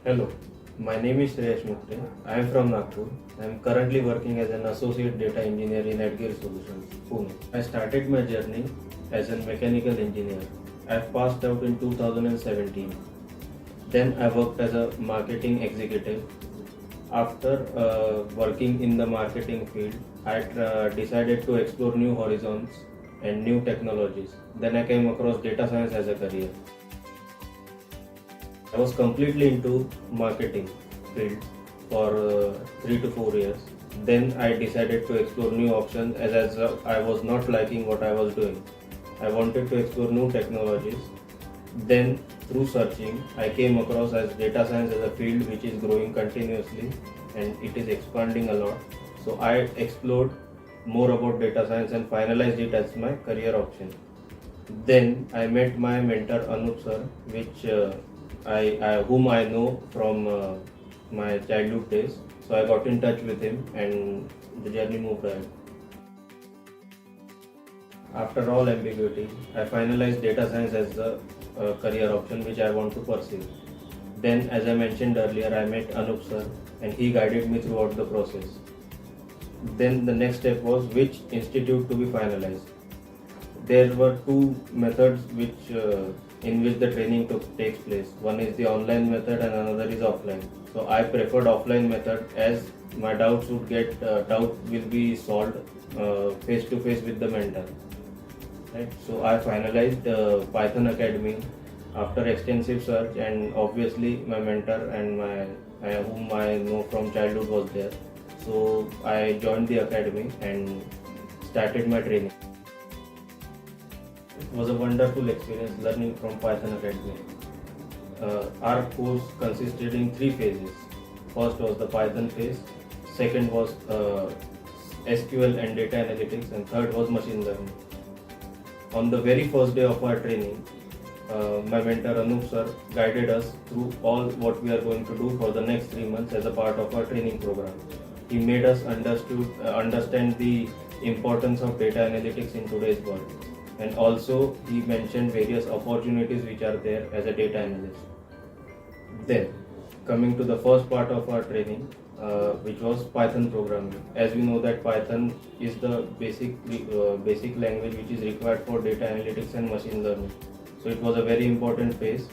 Hello, my name is Shreyash Mukte. I am from Nagpur. I am currently working as an associate data engineer in Edgear Solutions, Pune. I started my journey as a mechanical engineer. I passed out in 2017. Then I worked as a marketing executive. After working in the marketing field, I decided to explore new horizons and new technologies. Then I came across data science as a career. I was completely into marketing field for 3 to 4 years. Then I decided to explore new options as I was not liking what I was doing. I wanted to explore new technologies. Then through searching, I came across as data science as a field which is growing continuously and it is expanding a lot. So I explored more about data science and finalized it as my career option. Then I met my mentor Anup sir, which whom I know from my childhood days. So I got in touch with him, and the journey moved ahead. After all ambiguity, I finalized data science as the career option which I want to pursue. Then, as I mentioned earlier, I met Anup sir, and he guided me throughout the process. Then the next step was which institute to be finalized. There were two methods in which the training takes place. One is the online method and another is offline. So I preferred offline method as my doubt will be solved face to face with the mentor. Right. So I finalized Python Academy after extensive search, and obviously my mentor and whom I know from childhood was there. So I joined the academy and started my training. It was a wonderful experience learning from Python Academy. Our course consisted in 3 phases. First was the Python phase, second was SQL and data analytics, and third was machine learning. On the very first day of our training, my mentor Anup sir guided us through all what we are going to do for the next 3 months as a part of our training program. He made us understand the importance of data analytics in today's world, and also he mentioned various opportunities which are there as a data analyst. Then, coming to the first part of our training, which was Python programming. As we know that Python is the basic language which is required for data analytics and machine learning. So it was a very important phase.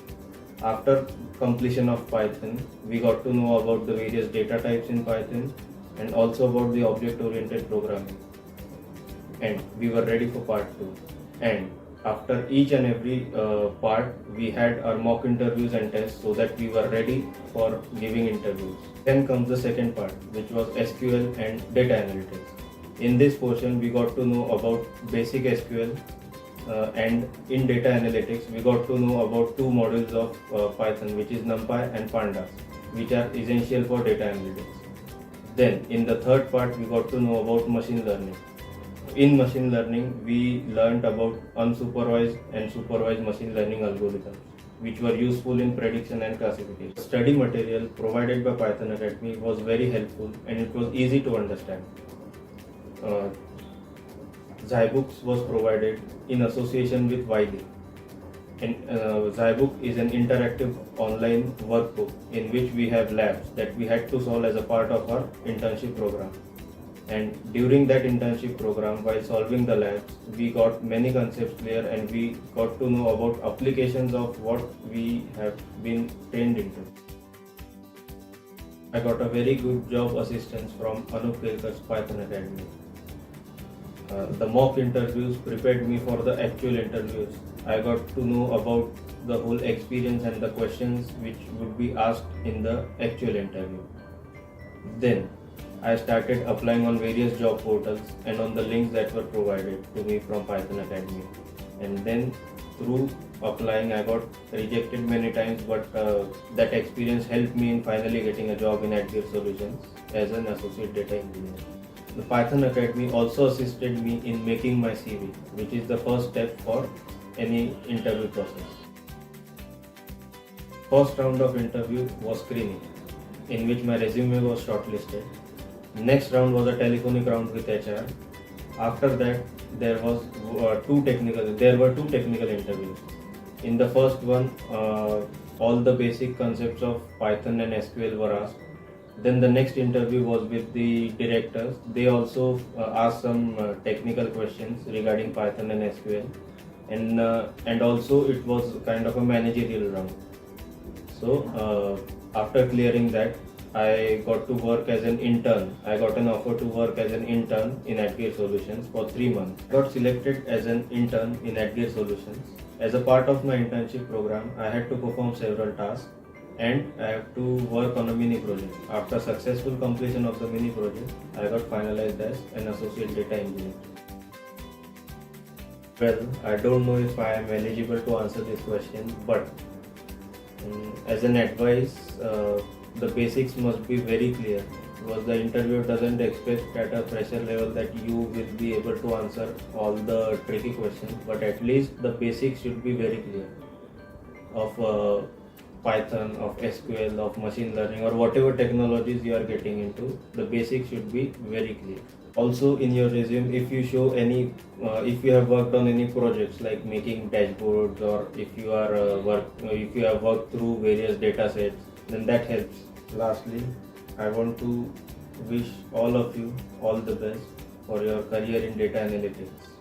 After completion of Python, we got to know about the various data types in Python and also about the object-oriented programming. And we were ready for part 2. And after each and every part, we had our mock interviews and tests so that we were ready for giving interviews. Then comes the second part, which was SQL and data analytics. In this portion, we got to know about basic SQL, and in data analytics, we got to know about 2 modules of Python, which is NumPy and Pandas, which are essential for data analytics. Then, in the third part, we got to know about machine learning. In machine learning, we learned about unsupervised and supervised machine learning algorithms, which were useful in prediction and classification. Study material provided by Python Academy was very helpful and it was easy to understand. Zybooks was provided in association with Wiley. And Zybook is an interactive online workbook in which we have labs that we had to solve as a part of our internship program. And during that internship program, while solving the labs, we got many concepts clear and we got to know about applications of what we have been trained into. I got a very good job assistance from Anup Kelkar's Python Academy. The mock interviews prepared me for the actual interviews. I got to know about the whole experience and the questions which would be asked in the actual interview. Then I started applying on various job portals and on the links that were provided to me from Python Academy. And then through applying, I got rejected many times, but that experience helped me in finally getting a job in Edgear Solutions as an associate data engineer. The Python Academy also assisted me in making my CV, which is the first step for any interview process. First round of interview was screening, in which my resume was shortlisted. Next round was a telephonic round with HR. After that, there were two technical interviews. In the first one, all the basic concepts of Python and SQL were asked. Then the next interview was with the directors. They also asked some technical questions regarding Python and SQL, and also it was kind of a managerial round. So after clearing that, I got to work as an intern. I got an offer to work as an intern in AtGear Solutions for 3 months. Got selected as an intern in AtGear Solutions. As a part of my internship program, I had to perform several tasks and I have to work on a mini project. After successful completion of the mini project, I got finalized as an associate data engineer. Well, I don't know if I am eligible to answer this question, but as an advice, the basics must be very clear, because the interviewer doesn't expect at a fresher level that you will be able to answer all the tricky questions, but at least the basics should be very clear of Python, of SQL, of machine learning, or whatever technologies you are getting into. The basics should be very clear. Also, in your resume, if you show any, if you have worked on any projects like making dashboards, or if you are if you have worked through various data sets, then that helps. Lastly, I want to wish all of you all the best for your career in data analytics.